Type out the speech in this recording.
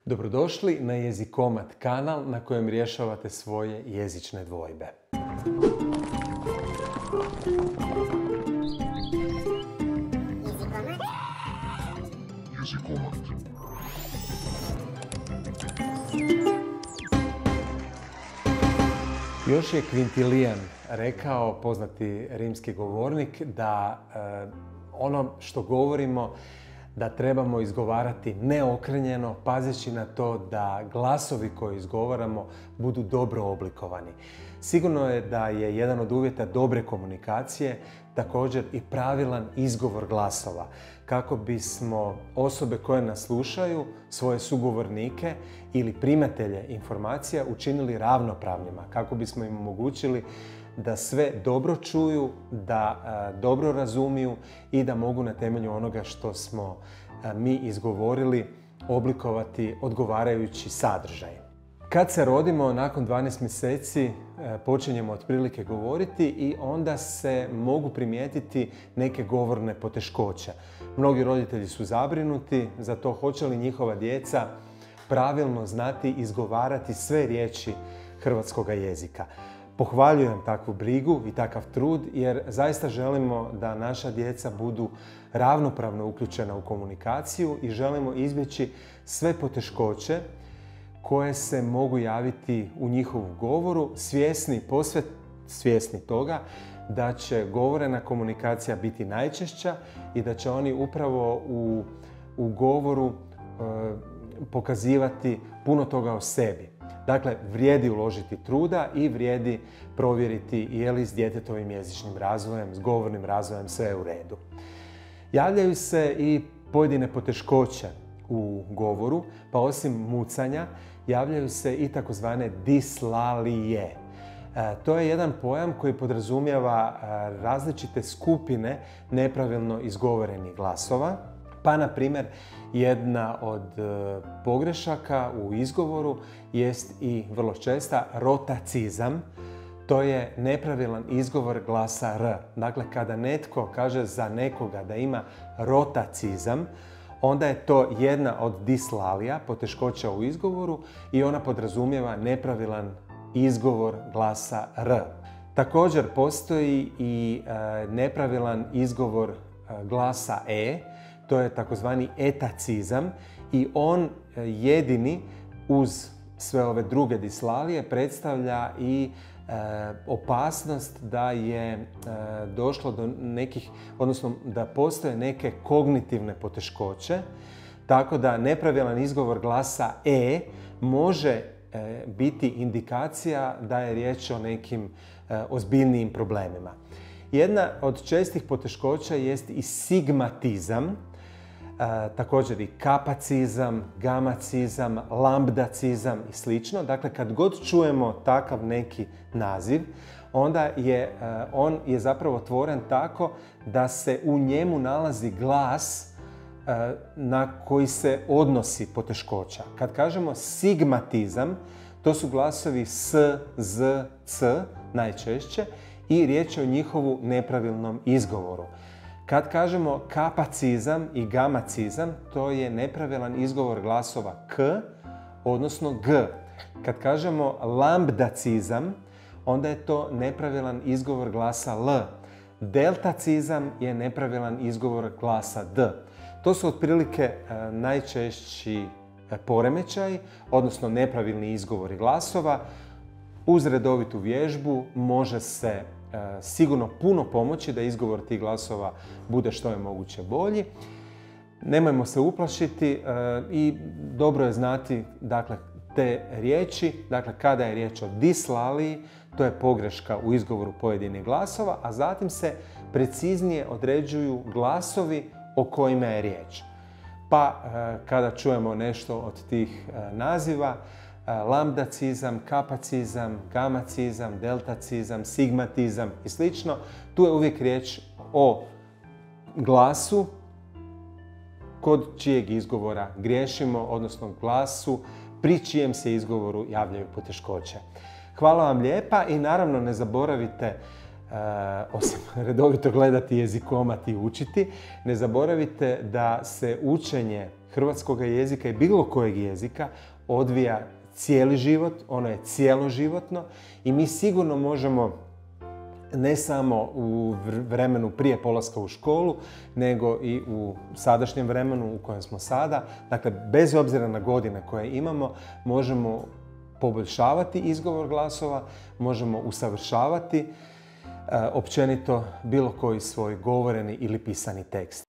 Dobrodošli na Jezikomat, kanal na kojem rješavate svoje jezične dvojbe. Još je Kvintilijan rekao, poznati rimski govornik, da ono što govorimo da trebamo izgovarati neokrnjeno, pazeći na to da glasovi koje izgovaramo budu dobro oblikovani. Sigurno je da je jedan od uvjeta dobre komunikacije također i pravilan izgovor glasova, kako bismo osobe koje nas slušaju, svoje sugovornike ili primatelje informacija učinili ravnopravnima, kako bismo im omogućili da sve dobro čuju, da dobro razumiju i da mogu na temelju onoga što smo mi izgovorili oblikovati odgovarajući sadržaj. Kad se rodimo, nakon 12 mjeseci počinjemo otprilike govoriti i onda se mogu primijetiti neke govorne poteškoće. Mnogi roditelji su zabrinuti za to hoće li njihova djeca pravilno znati izgovarati sve riječi hrvatskoga jezika. Pohvaljujem takvu brigu i takav trud jer zaista želimo da naša djeca budu ravnopravno uključena u komunikaciju i želimo izbjeći sve poteškoće koje se mogu javiti u njihovom govoru, posve svjesni toga da će govorena komunikacija biti najčešća i da će oni upravo u govoru pokazivati puno toga o sebi. Dakle, vrijedi uložiti truda i vrijedi provjeriti je li s djetetovim jezičnim razvojem, s govornim razvojem sve u redu. Javljaju se i pojedine poteškoće u govoru, pa osim mucanja javljaju se i takozvane dislalije. To je jedan pojam koji podrazumijeva različite skupine nepravilno izgovorenih glasova. Pa, na primjer, jedna od pogrešaka u izgovoru jest i vrlo česta rotacizam. To je nepravilan izgovor glasa R. Dakle, kada netko kaže za nekoga da ima rotacizam, onda je to jedna od dislalija, poteškoća u izgovoru, i ona podrazumijeva nepravilan izgovor glasa R. Također postoji i nepravilan izgovor glasa E. To je takozvani etacizam i on jedini uz sve ove druge dislalije predstavlja i opasnost da je došlo do nekih, odnosno da postoje neke kognitivne poteškoće, tako da nepravilan izgovor glasa E može biti indikacija da je riječ o nekim ozbiljnijim problemima. Jedna od čestih poteškoća jest i sigmatizam, također i kapacizam, gamacizam, lambdacizam i slično. Dakle, kad god čujemo takav neki naziv, onda on je zapravo tvoren tako da se u njemu nalazi glas na koji se odnosi poteškoća. Kad kažemo sigmatizam, to su glasovi S, Z, C najčešće i riječ je o njihovu nepravilnom izgovoru. Kad kažemo kapacizam i gamacizam, to je nepravilan izgovor glasova K, odnosno G. Kad kažemo lambdacizam, onda je to nepravilan izgovor glasa L. Deltacizam je nepravilan izgovor glasa D. To su otprilike najčešći poremećaji, odnosno nepravilni izgovori glasova. Uz redovitu vježbu može se sigurno puno pomoći da izgovor tih glasova bude što je moguće bolji. Nemojmo se uplašiti i dobro je znati, dakle, te riječi. Dakle, kada je riječ o dislaliji, to je pogreška u izgovoru pojedinih glasova, a zatim se preciznije određuju glasovi o kojima je riječ. Pa kada čujemo nešto od tih naziva, lambdacizam, kapacizam, gamacizam, deltacizam, sigmatizam i slično, tu je uvijek riječ o glasu kod čijeg izgovora griješimo, odnosno glasu pri čijem se izgovoru javljaju poteškoće. Hvala vam lijepa i naravno ne zaboravite osim redovito gledati jezikomat i učiti, ne zaboravite da se učenje hrvatskog jezika i bilo kojeg jezika odvija cijeli život, ono je cijeloživotno i mi sigurno možemo ne samo u vremenu prije polaska u školu, nego i u sadašnjem vremenu u kojem smo sada. Dakle, bez obzira na godine koje imamo, možemo poboljšavati izgovor glasova, možemo usavršavati općenito bilo koji svoj govoreni ili pisani tekst.